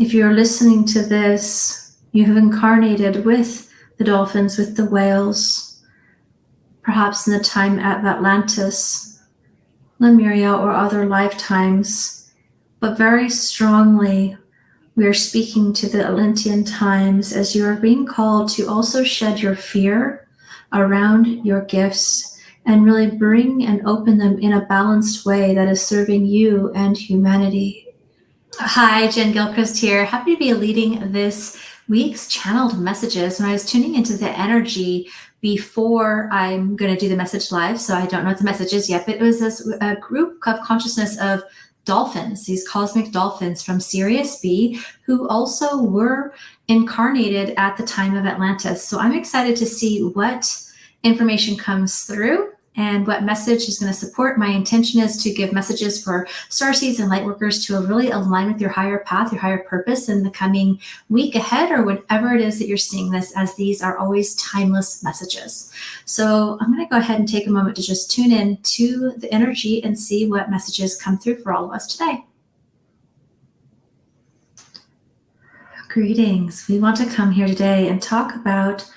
If you're listening to this, you have incarnated with the dolphins, with the whales, perhaps in the time at Atlantis, Lemuria, or other lifetimes, but very strongly we are speaking to the Atlantean times as you are being called to also shed your fear around your gifts and really bring and open them in a balanced way that is serving you and humanity. Hi, Jen Gilchrist here. Happy to be leading this week's channeled messages. When I was tuning into the energy before I'm going to do the message live, so I don't know what the message is yet, but it was a group of consciousness of dolphins, these cosmic dolphins from Sirius B, who also were incarnated at the time of Atlantis. So I'm excited to see what information comes through and what message is going to support. My intention is to give messages for starseeds and light workers to really align with your higher path, your higher purpose in the coming week ahead, or whatever it is that you're seeing this, as these are always timeless messages. So I'm going to go ahead and take a moment to just tune in to the energy and see what messages come through for all of us today. Greetings. We want to come here today and talk about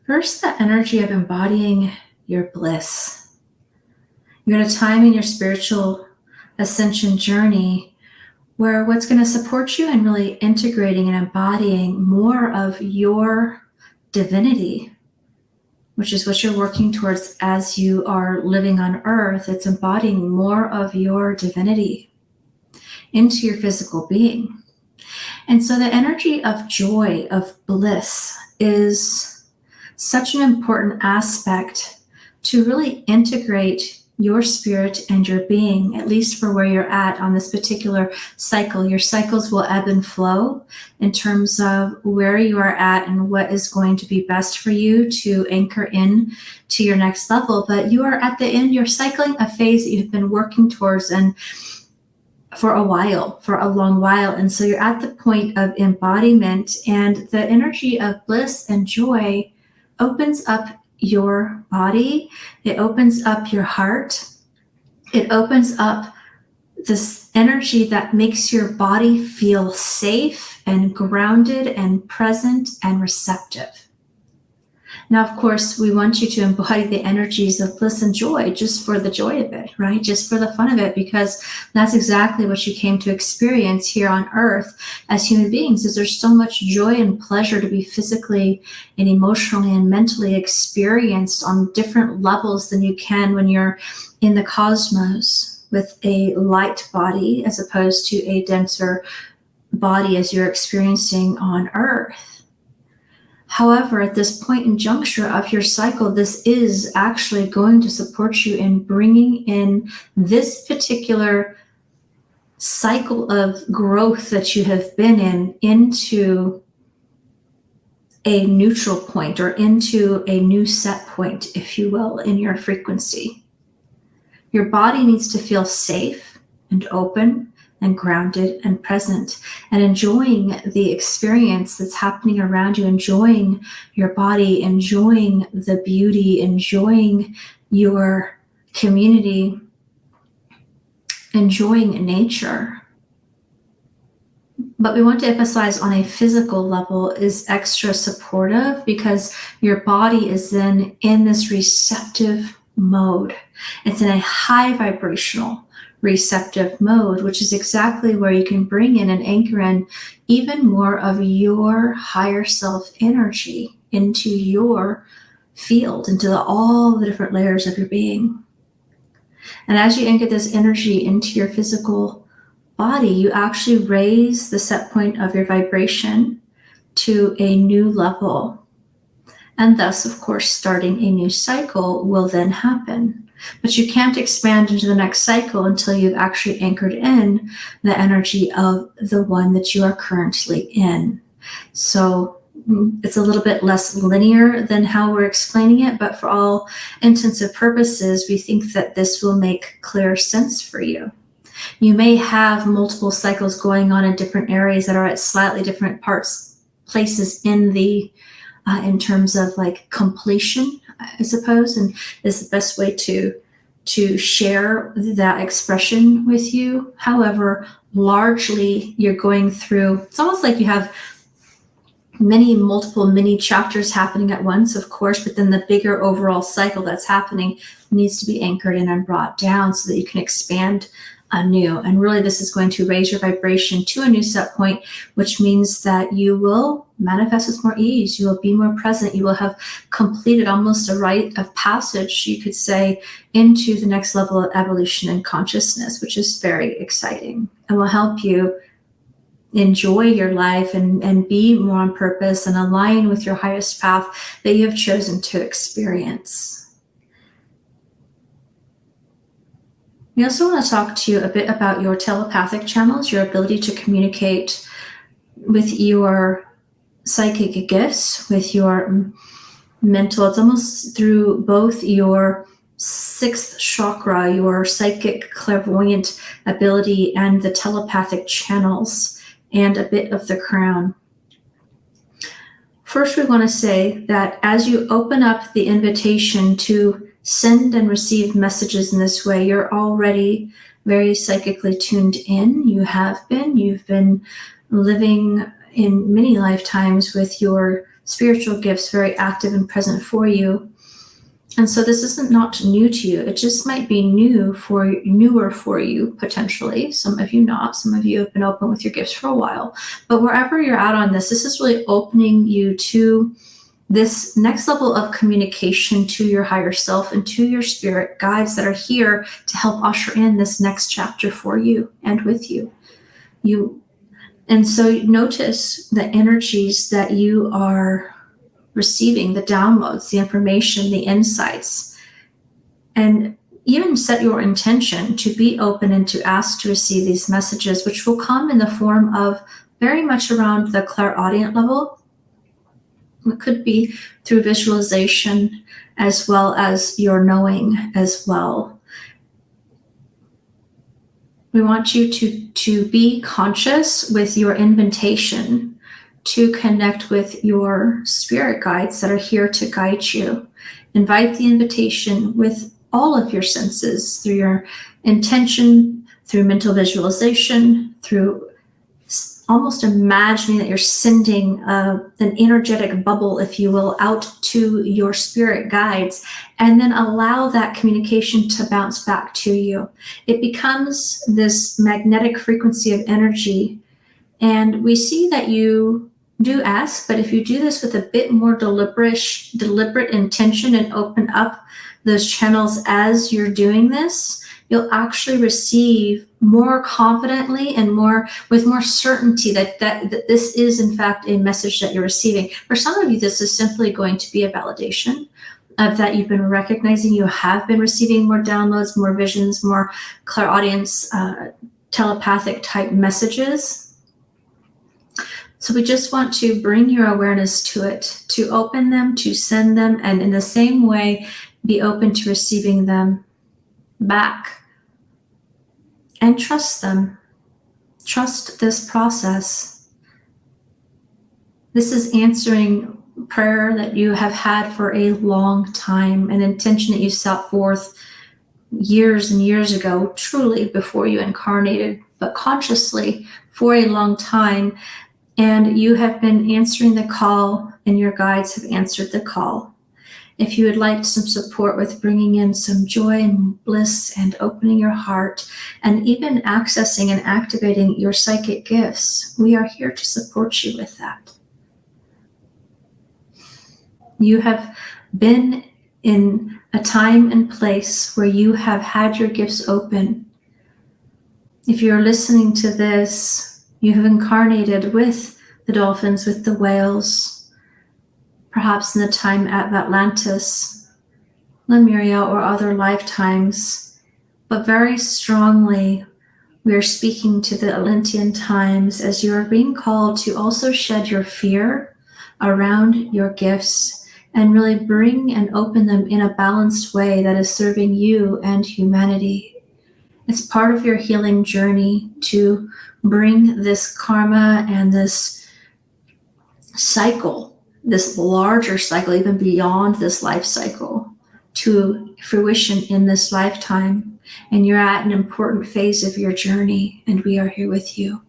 first the energy of embodying your bliss. You're at a time in your spiritual ascension journey where what's going to support you in really integrating and embodying more of your divinity, which is what you're working towards as you are living on earth. It's embodying more of your divinity into your physical being. And so the energy of joy, of bliss, is such an important aspect to really integrate your spirit and your being, at least for where you're at on this particular cycle. Your cycles will ebb and flow in terms of where you are at and what is going to be best for you to anchor in to your next level. But you are at the end, you're cycling a phase that you've been working towards and for a while, for a long while. And so you're at the point of embodiment, and the energy of bliss and joy opens up your body, it opens up your heart, it opens up this energy that makes your body feel safe and grounded and present and receptive. Now, of course, we want you to embody the energies of bliss and joy just for the joy of it, right? Just for the fun of it, because that's exactly what you came to experience here on earth as human beings. Is there's so much joy and pleasure to be physically and emotionally and mentally experienced on different levels than you can when you're in the cosmos with a light body as opposed to a denser body as you're experiencing on earth. However, at this point in juncture of your cycle, this is actually going to support you in bringing in this particular cycle of growth that you have been in into a neutral point, or into a new set point, if you will, in your frequency. Your body needs to feel safe and open and grounded and present and enjoying the experience that's happening around you, enjoying your body, enjoying the beauty, enjoying your community, enjoying nature. But we want to emphasize on a physical level is extra supportive, because your body is then in this receptive mode. It's in a high vibrational receptive mode, which is exactly where you can bring in and anchor in even more of your higher self energy into your field, into all the different layers of your being. And as you anchor this energy into your physical body, you actually raise the set point of your vibration to a new level. And thus, of course, starting a new cycle will then happen. But you can't expand into the next cycle until you've actually anchored in the energy of the one that you are currently in. So it's a little bit less linear than how we're explaining it, but for all intents and purposes, we think that this will make clear sense for you. You may have multiple cycles going on in different areas that are at slightly different places in the in terms of like completion, I suppose, and is the best way to share that expression with you. However, largely you're going through, it's almost like you have multiple mini chapters happening at once, of course, but then the bigger overall cycle that's happening needs to be anchored in and brought down so that you can expand anew. And really, this is going to raise your vibration to a new set point, which means that you will manifest with more ease. You will be more present. You will have completed almost a rite of passage, you could say, into the next level of evolution and consciousness, which is very exciting and will help you enjoy your life and be more on purpose and align with your highest path that you have chosen to experience. We also want to talk to you a bit about your telepathic channels, your ability to communicate with your psychic gifts, with your mental. It's almost through both your sixth chakra, your psychic clairvoyant ability, and the telepathic channels, and a bit of the crown. First, we want to say that as you open up the invitation to send and receive messages in this way, you're already very psychically tuned in. You've been living in many lifetimes with your spiritual gifts very active and present for you. And so this isn't not new to you. It just might be newer for you, potentially. Some of you not. Some of you have been open with your gifts for a while. But wherever you're at on this is really opening you to this next level of communication to your higher self and to your spirit guides that are here to help usher in this next chapter for you and with you. And so notice the energies that you are receiving, the downloads, the information, the insights, and even set your intention to be open and to ask to receive these messages, which will come in the form of very much around the clairaudient level. It could be through visualization as well as your knowing as well. We want you to be conscious with your invitation to connect with your spirit guides that are here to guide you. Invite the invitation with all of your senses, through your intention, through mental visualization, through almost imagining that you're sending an energetic bubble, if you will, out to your spirit guides, and then allow that communication to bounce back to you. It becomes this magnetic frequency of energy. And we see that you do ask, but if you do this with a bit more deliberate intention and open up those channels as you're doing this, you'll actually receive more confidently and with more certainty that this is in fact a message that you're receiving. For some of you, this is simply going to be a validation of that you've been recognizing you have been receiving more downloads, more visions, more clairaudience, telepathic type messages. So we just want to bring your awareness to it, to open them, to send them, and in the same way, be open to receiving them back. And trust them. Trust this process. This is answering prayer that you have had for a long time, an intention that you set forth years and years ago, truly before you incarnated, but consciously for a long time. And you have been answering the call, and your guides have answered the call. If you would like some support with bringing in some joy and bliss and opening your heart and even accessing and activating your psychic gifts, we are here to support you with that. You have been in a time and place where you have had your gifts open. If you're listening to this, you have incarnated with the dolphins, with the whales, perhaps in the time at Atlantis, Lemuria, or other lifetimes. But very strongly, we are speaking to the Atlantean times as you are being called to also shed your fear around your gifts and really bring and open them in a balanced way that is serving you and humanity. It's part of your healing journey to bring this karma and this cycle, this larger cycle, even beyond this life cycle, to fruition in this lifetime. and you're at an important phase of your journey, and we are here with you.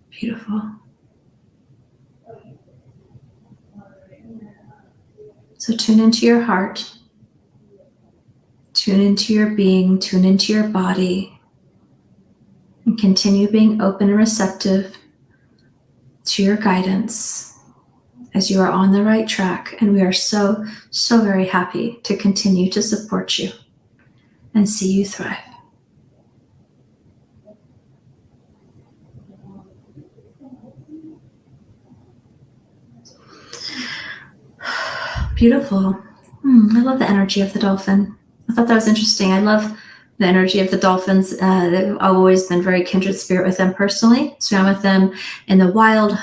Beautiful. So tune into your heart, tune into your being, tune into your body, and continue being open and receptive to your guidance as you are on the right track. And we are so, so very happy to continue to support you and see you thrive. Beautiful. I love the energy of the dolphin. I thought that was interesting. I love the energy of the dolphins. I've always been very kindred spirit with them personally. Swam with them in the wild,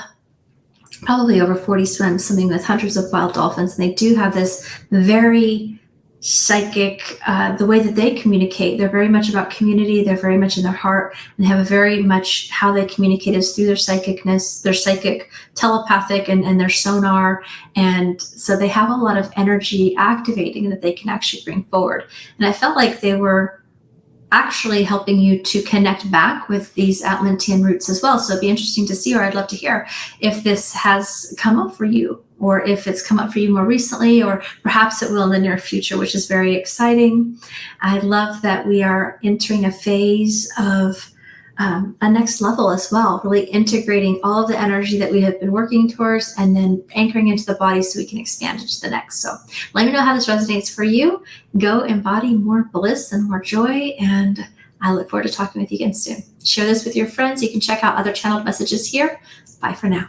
probably over 40 swims, swimming with hundreds of wild dolphins. And they do have this very psychic, the way that they communicate. They're very much about community. They're very much in their heart, and they have a very much how they communicate is through their psychicness, their psychic, telepathic, and their sonar. And so they have a lot of energy activating that they can actually bring forward. And I felt like they were actually helping you to connect back with these Atlantean roots as well. So it'd be interesting to see, or I'd love to hear if this has come up for you, or if it's come up for you more recently, or perhaps it will in the near future, which is very exciting. I love that we are entering a phase of a next level as well, really integrating all of the energy that we have been working towards and then anchoring into the body so we can expand into the next. So let me know how this resonates for you. Go embody more bliss and more joy, and I look forward to talking with you again soon. Share this with your friends. You can check out other channeled messages here. Bye for now.